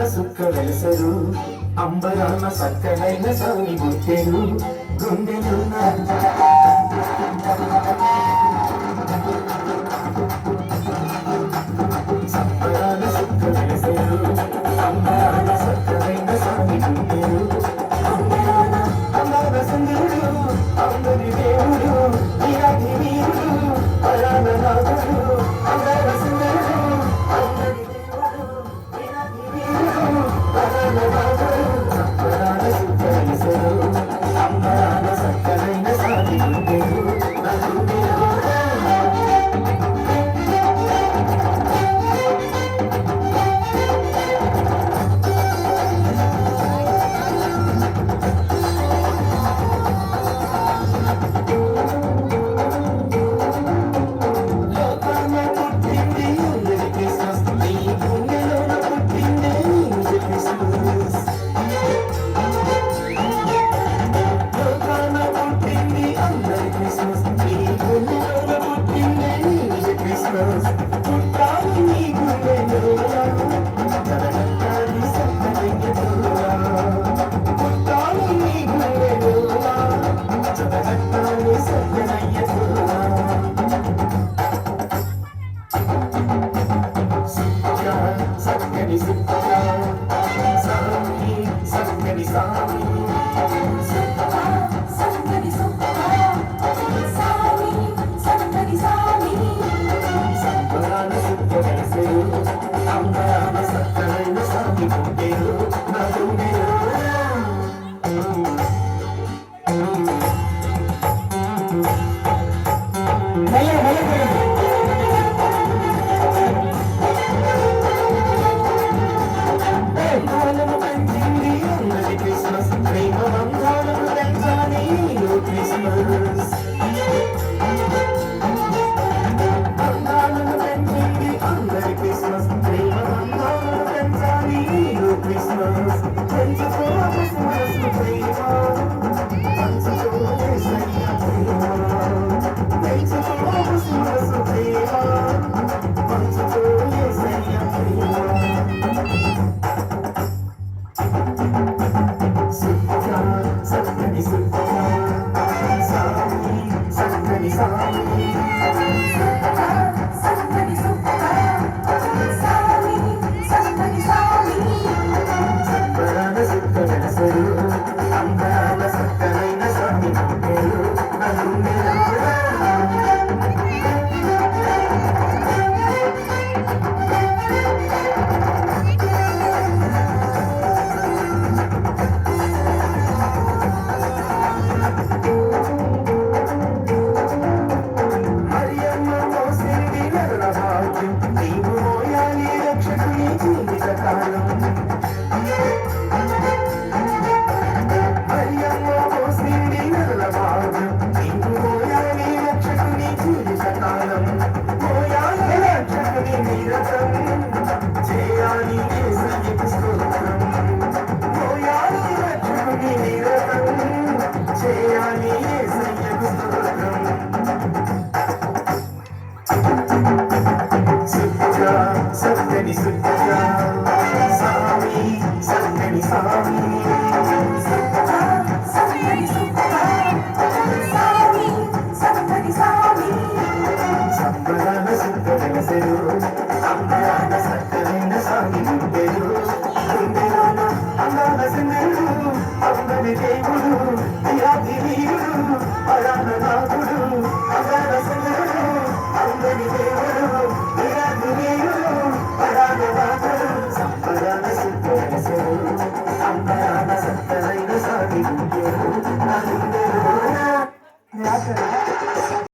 సుక్క వెలసరు అంబరాన సక్కనైన సామి గుర్తెను గుండెలున్న సంబరాన సుక్క వెలసరు అంబరాన సక్కనైన సామి గుర్తెను అందాల సుందరుడు అందరి దేవుడు వీరాధి వీరుడు పరాన నాథుడు అందాల సుందరుడు అందరి దేవుడు వీరాధి వీరుడు పరాన నాథుడు సంబరాన సుక్క వెలసరు అంబరాన సక్కనైన సామి గుర్తెను సక్కని సుక్క సామి సక్కని సామి సంబరాన సుక్క వెలసెరు అంబరాన సక్కనైన సామి గుండెలు గుండెలోన అందాల సుందరుడు అందరి దేవుడు వీరాధి వీరుడు పరాన నాథుడు అందాల సుందరుడు